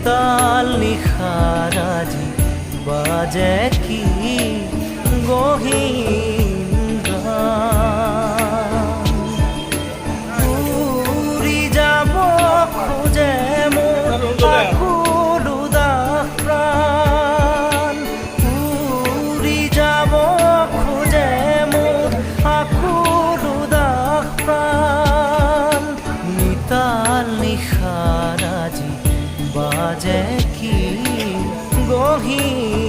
নিতাল নিশাৰাজি বাজে কি গহীন গান। উৰি যাব খোজে মোৰ আকুল উদাস প্ৰাণ। উৰি যাব খোজে মোৰ আকুল উদাস প্ৰাণ। নিতাল নিশাৰাজি বাজে কি গহীন